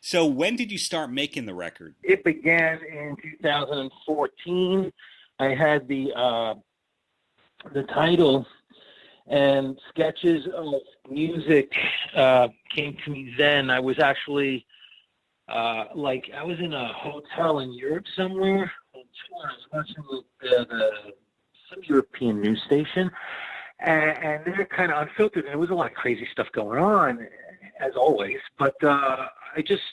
So when did you start making the record? It began in 2014. I had the title and sketches of music came to me then. I was actually I was in a hotel in Europe somewhere on tour. I was watching some European news station, and they're kind of unfiltered, and there was a lot of crazy stuff going on, as always. But I just,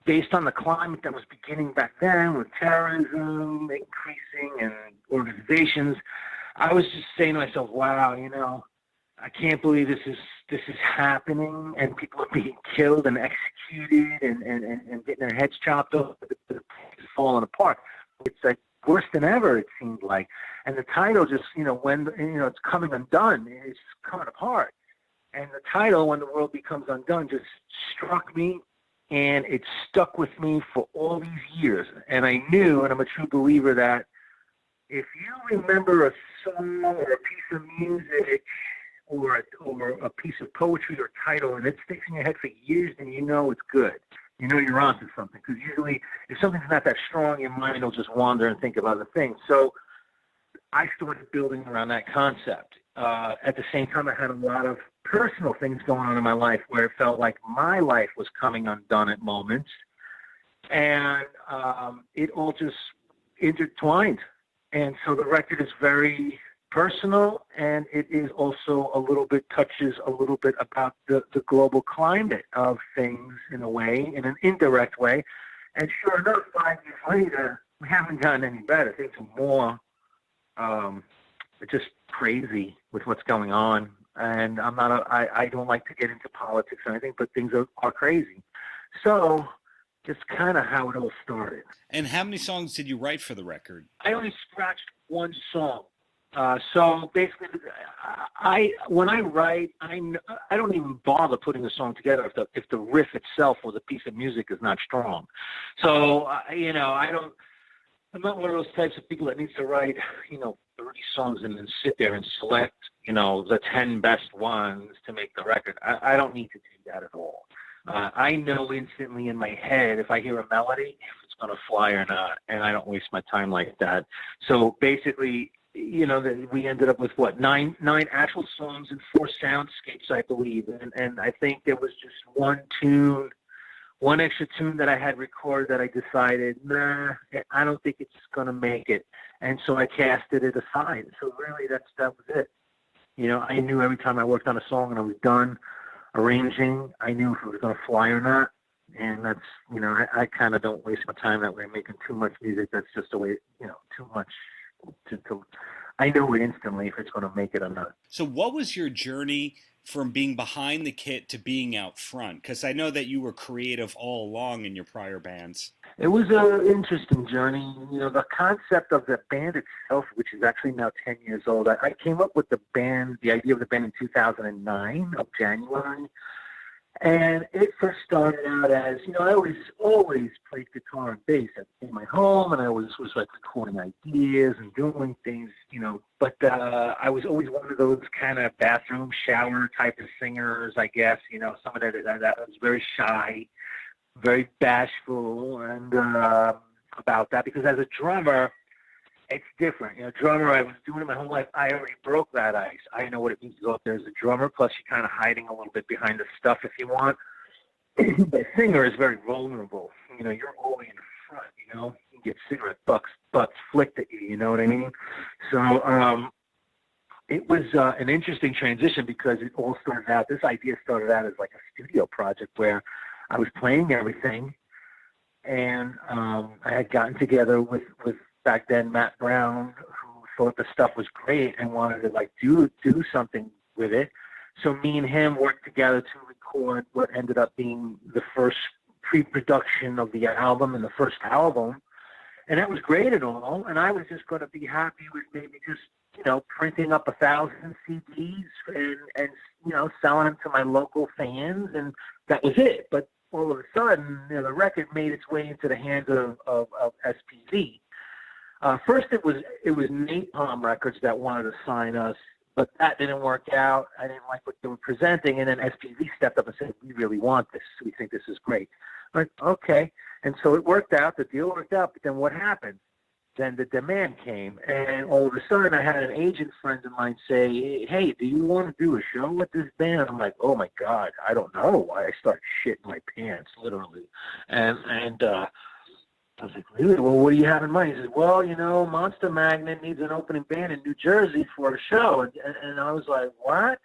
based on the climate that was beginning back then with terrorism increasing and organizations, I was just saying to myself, wow, I can't believe this is happening, and people are being killed and executed and getting their heads chopped off. It's falling apart. It's like worse than ever, it seemed like. And the title just, when it's coming undone, it's coming apart. And the title, When the World Becomes Undone, just struck me, and it stuck with me for all these years. And I knew, and I'm a true believer, that if you remember a song or a piece of music or a piece of poetry or title, and it sticks in your head for years, then it's good. You're onto something. Because usually, if something's not that strong, your mind will just wander and think of other things. So I started building around that concept. At the same time, I had a lot of personal things going on in my life where it felt like my life was coming undone at moments. And it all just intertwined. And so the record is very personal, and it is also touches a little bit about the global climate of things in a way, in an indirect way. And sure enough, 5 years later, we haven't gotten any better. Things are more just crazy with what's going on. And I don't like to get into politics or anything, but things are crazy. So it's kind of how it all started. And how many songs did you write for the record? I only scratched one song. So basically, when I write, I don't even bother putting a song together if the riff itself or the piece of music is not strong. So I'm not one of those types of people that needs to write 30 songs and then sit there and select the 10 best ones to make the record. I don't need to do that at all. I know instantly in my head if I hear a melody if it's going to fly or not, and I don't waste my time like that. So basically, we ended up with nine actual songs and 4 soundscapes, I believe, and I think there was just one extra tune that I had recorded that I decided, nah, I don't think it's going to make it, and so I casted it aside. So really, that was it. I knew every time I worked on a song and I was done arranging, I knew if it was going to fly or not. And that's, I kind of don't waste my time that way, making too much music. That's just a way, too much to I know instantly if it's going to make it or not. So what was your journey from being behind the kit to being out front? Because I know that you were creative all along in your prior bands. It was an interesting journey. The concept of the band itself, which is actually now 10 years old, I came up with the idea of the band in 2009 of January. And it first started out as, I always played guitar and bass in my home, and I was recording ideas and doing things, but I was always one of those kind of bathroom shower type of singers, I guess, some of that was very shy, very bashful, and about that, because as a drummer, it's different. Drummer, I was doing it my whole life. I already broke that ice. I know what it means to go up there as a drummer, plus you're kind of hiding a little bit behind the stuff if you want. But a singer is very vulnerable. You're always in the front, You get cigarette butts flicked at you, you know what I mean? So it was an interesting transition because it all started out, this idea started out as like a studio project where I was playing everything, and I had gotten together with back then Matt Brown, who thought the stuff was great and wanted to do something with it. So me and him worked together to record what ended up being the first pre-production of the album and the first album. And that was great and all. And I was just going to be happy with maybe just, printing up 1,000 CDs and selling them to my local fans. And that was it. But all of a sudden, the record made its way into the hands of SPV. First, it was Napalm Records that wanted to sign us but that didn't work out. I didn't like what they were presenting. And then SPV stepped up and said, we really want this. We think this is great. I'm like, okay. And so it worked out. The deal worked out. But then what happened? Then the demand came. And all of a sudden, I had an agent friend of mine say, hey, do you want to do a show with this band? I'm like, oh, my God, I don't know why. I started shitting my pants, literally. And I was like, really? Well, what do you have in mind? He said, well, Monster Magnet needs an opening band in New Jersey for a show. And I was like, what?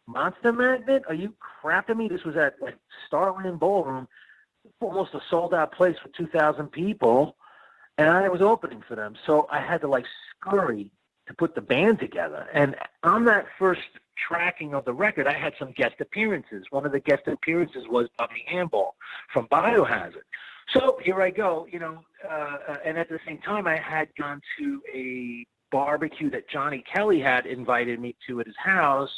Monster Magnet? Are you crapping me? This was at like Starland Ballroom, almost a sold-out place for 2,000 people, and I was opening for them. So I had to like scurry to put the band together. And on that first tracking of the record, I had some guest appearances. One of the guest appearances was Bobby Handball from Biohazard. So here I go, and at the same time, I had gone to a barbecue that Johnny Kelly had invited me to at his house,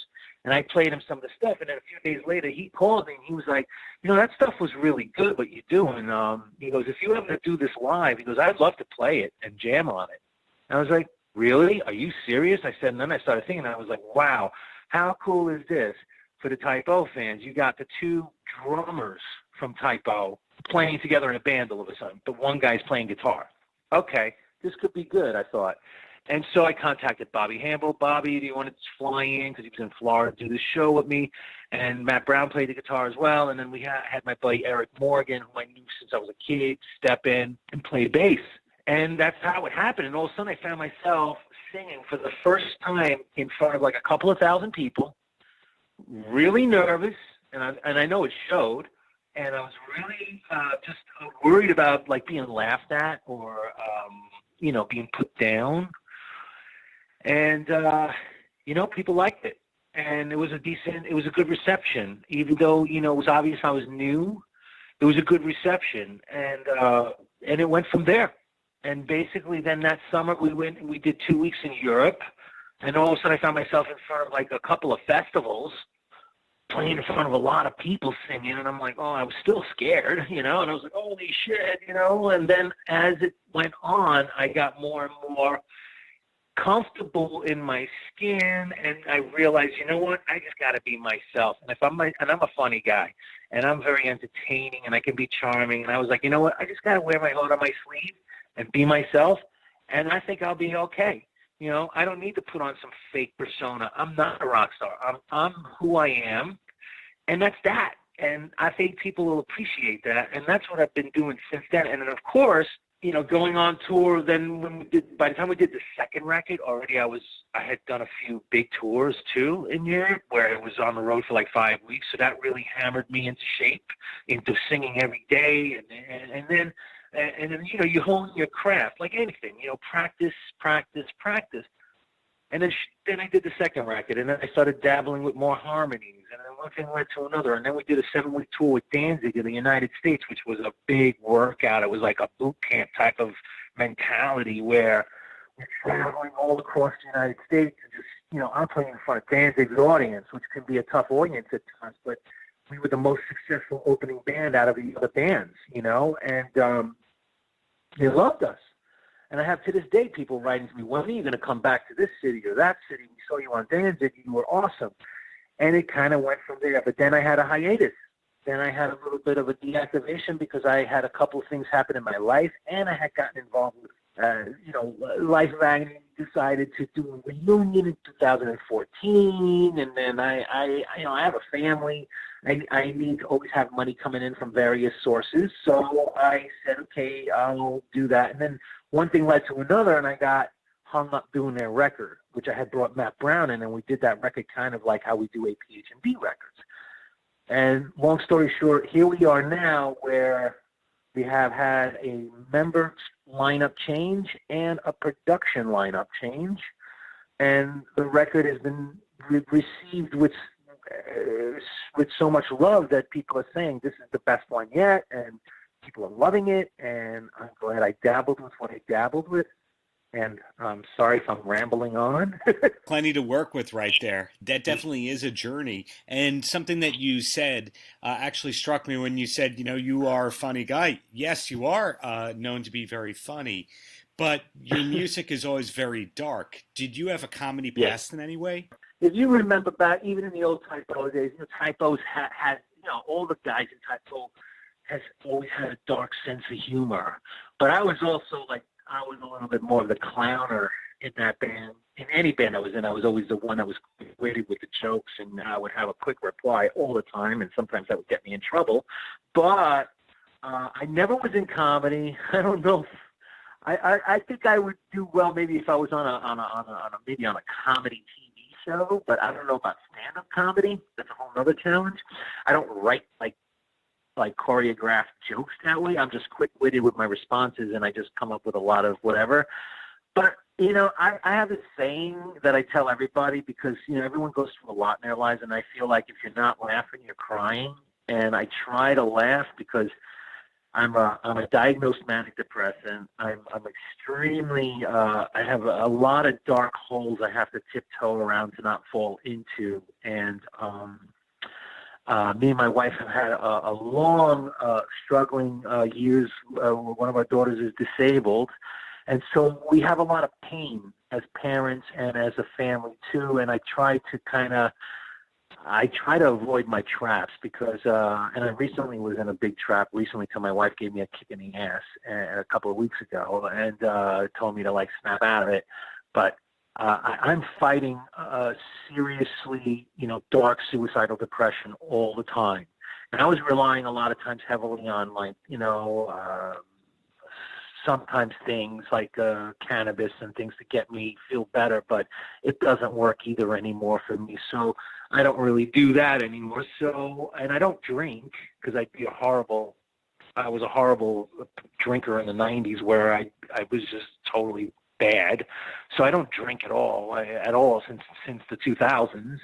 and I played him some of the stuff. And then a few days later, he called me, and he was like, that stuff was really good, what you do. And he goes, if you ever do this live, he goes, I'd love to play it and jam on it. And I was like, really? Are you serious? I said, and then I started thinking, I was like, wow, how cool is this for the Type O fans? You got the two drummers from Type O playing together in a band all of a sudden, but one guy's playing guitar. Okay, this could be good, I thought. And so I contacted Bobby Handball. Bobby, do you want to fly in? Because he was in Florida to do this show with me. And Matt Brown played the guitar as well. And then we had my buddy Eric Morgan, who I knew since I was a kid, step in and play bass. And that's how it happened. And all of a sudden I found myself singing for the first time in front of like a couple of thousand people, really nervous, and I know it showed. And I was really just worried about like being laughed at or, being put down. And, people liked it. And it was a good reception. Even though, it was obvious I was new, it was a good reception. And it went from there. And basically then that summer we did 2 weeks in Europe. And all of a sudden I found myself in front of like a couple of festivals, playing in front of a lot of people singing, and I'm like, oh, I was still scared, and I was like, holy shit, and then as it went on, I got more and more comfortable in my skin, and I realized, you know what, I just got to be myself, and I'm a funny guy, and I'm very entertaining, and I can be charming, and I was like, you know what, I just got to wear my heart on my sleeve and be myself, and I think I'll be okay. I don't need to put on some fake persona. I'm not a rock star. I'm who I am, and that's that. And I think people will appreciate that, and that's what I've been doing since then. And then, of course, going on tour. Then by the time we did the second record, already I had done a few big tours too in Europe, where I was on the road for like 5 weeks. So that really hammered me into shape, into singing every day, and then. And then, you hone your craft like anything, practice. And then I did the second record, and then I started dabbling with more harmonies, and then one thing led to another. And then we did a 7-week tour with Danzig in the United States, which was a big workout. It was like a boot camp type of mentality where we're traveling all across the United States and just, I'm playing in front of Danzig's audience, which can be a tough audience at times, but we were the most successful opening band out of the other bands, and they loved us. And I have to this day people writing to me, when are you going to come back to this city or that city? We saw you on Danzig. You were awesome. And it kind of went from there. But then I had a hiatus. Then I had a little bit of a deactivation because I had a couple of things happen in my life, and I had gotten involved with, Life of Agony decided to do a reunion in 2014, and then I have a family. I need to always have money coming in from various sources, so I said, okay, I'll do that. And then one thing led to another, and I got hung up doing their record, which I had brought Matt Brown in, and we did that record kind of like how we do APH&B records. And long story short, here we are now where we have had a member lineup change and a production lineup change, and the record has been received with so much love that people are saying this is the best one yet, and people are loving it, and I'm glad I dabbled with what I dabbled with. And I'm sorry if I'm rambling on. Plenty to work with right there. That definitely is a journey. And something that you said actually struck me when you said, you are a funny guy. Yes, you are known to be very funny, but your music is always very dark. Did you have a comedy past in any way? if you remember back, even in the old Typo days, Typos had all the guys in Typo has always had a dark sense of humor. But I was also I was a little bit more of the clowner in that band. In any band I was in, I was always the one that was witty with the jokes, and I would have a quick reply all the time, and sometimes that would get me in trouble. But I never was in comedy. I don't know. I think I would do well maybe if I was on a comedy TV show, but I don't know about stand-up comedy. That's a whole other challenge. I don't write like choreographed jokes that way. I'm just quick-witted with my responses, and I just come up with a lot of whatever. But I have this saying that I tell everybody because everyone goes through a lot in their lives, and I feel like if you're not laughing, you're crying. And I try to laugh because I'm a diagnosed manic depressant. I'm extremely I have a lot of dark holes I have to tiptoe around to not fall into. And me and my wife have had a long struggling years. One of our daughters is disabled, and so we have a lot of pain as parents and as a family too. And I try to avoid my traps because, and I recently was in a big trap recently till my wife gave me a kick in the ass a couple of weeks ago and told me to snap out of it. But I'm fighting seriously, dark suicidal depression all the time. And I was relying a lot of times heavily on sometimes things like cannabis and things to get me feel better, but it doesn't work either anymore for me. So I don't really do that anymore. So, and I don't drink because I was a horrible drinker in the 90s where I was just totally bad. So I don't drink at all since the 2000s.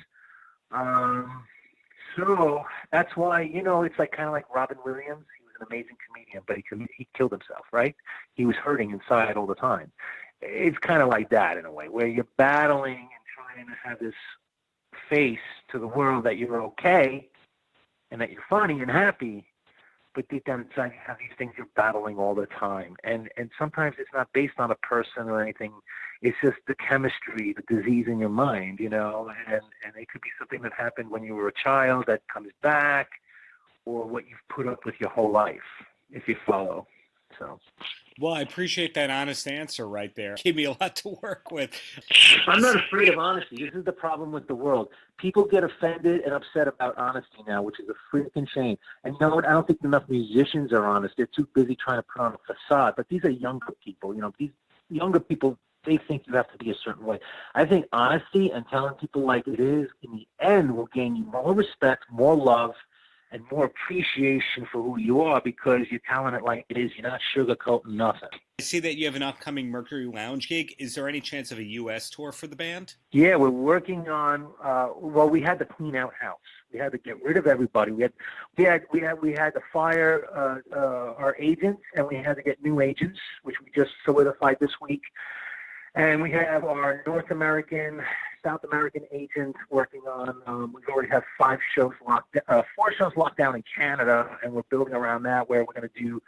So that's why, it's kind of like Robin Williams. He was an amazing comedian, but he killed himself, right? He was hurting inside all the time. It's kind of like that in a way, where you're battling and trying to have this face to the world that you're okay and that you're funny and happy, but deep down inside you have these things you're battling all the time. And sometimes it's not based on a person or anything. It's just the chemistry, the disease in your mind, and it could be something that happened when you were a child that comes back, or what you've put up with your whole life, if you follow. So. Well, I appreciate that honest answer right there. Gave me a lot to work with. I'm not afraid of honesty. This is the problem with the world. People get offended and upset about honesty now, which is a freaking shame. And I don't think enough musicians are honest. They're too busy trying to put on a facade. But these are younger people. These younger people, they think you have to be a certain way. I think honesty and telling people like it is, in the end, will gain you more respect, more love, and more appreciation for who you are because you're telling it like it is. You're not sugarcoating nothing. I see that you have an upcoming Mercury Lounge gig. Is there any chance of a U.S. tour for the band? Yeah, we're working on. We had to clean out house. We had to get rid of everybody. We had to fire our agents, and we had to get new agents, which we just solidified this week. And we have our North American, South American agent working on. We already have 4 shows locked down in Canada, and we're building around that where we're going to do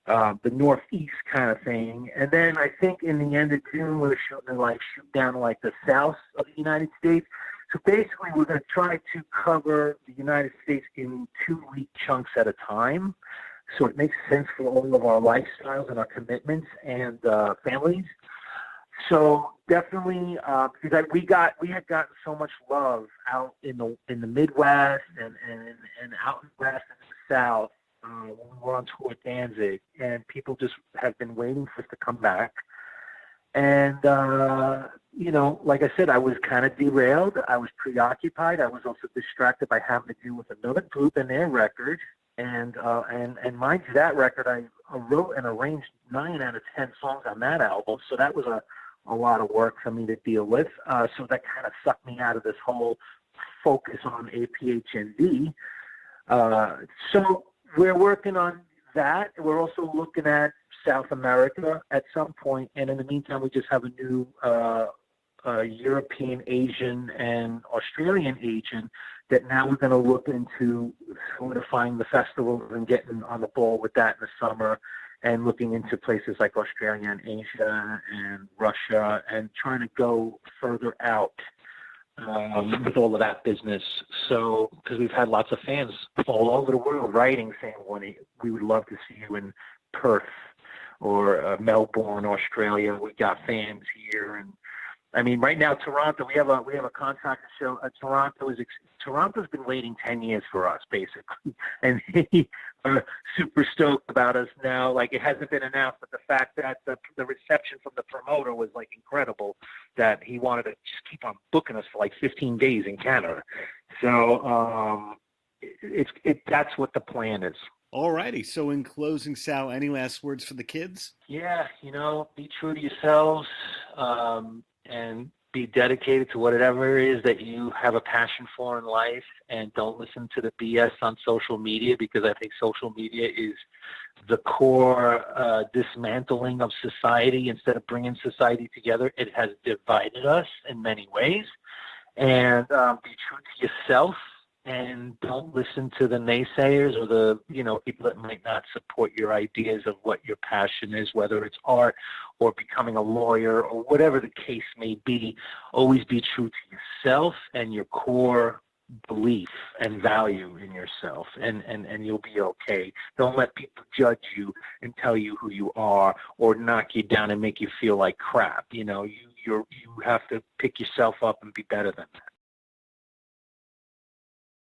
the Northeast kind of thing. And then I think in the end of June, we're shooting to shoot down the south of the United States. So basically, we're going to try to cover the United States in 2-week chunks at a time. So it makes sense for all of our lifestyles and our commitments and families. So definitely, because we had gotten so much love out in the Midwest and out in the West and in the South when we were on tour at Danzig, and people just have been waiting for us to come back. And like I said, I was kind of derailed. I was preoccupied. I was also distracted by having to deal with another group and their record. And mind you, that record I wrote and arranged 9 out of 10 songs on that album. So that was a lot of work for me to deal with. So that kind of sucked me out of this whole focus on APHND. So we're working on that. We're also looking at South America at some point. And in the meantime, we just have a new European, Asian, and Australian agent that now we're going to look into solidifying the festival and getting on the ball with that in the summer, and looking into places like Australia and Asia and Russia and trying to go further out with all of that business. So, because we've had lots of fans all over the world writing saying, we would love to see you in Perth or Melbourne, Australia. We got fans here, and I mean, right now Toronto, we have a contracted show. Toronto's been waiting 10 years for us, basically, and they are super stoked about us now. Like, it hasn't been announced, but the fact that the reception from the promoter was like incredible, that he wanted to just keep on booking us for like 15 days in Canada. So that's what the plan is. All righty. So in closing, Sal, any last words for the kids? Yeah, be true to yourselves, and be dedicated to whatever it is that you have a passion for in life, and don't listen to the BS on social media, because I think social media is the core dismantling of society. Instead of bringing society together, it has divided us in many ways. And be true to yourself, and don't listen to the naysayers or the people that might not support your ideas of what your passion is, whether it's art or becoming a lawyer or whatever the case may be. Always be true to yourself and your core belief and value in yourself, and you'll be okay. Don't let people judge you and tell you who you are, or knock you down and make you feel like crap. You have to pick yourself up and be better than that.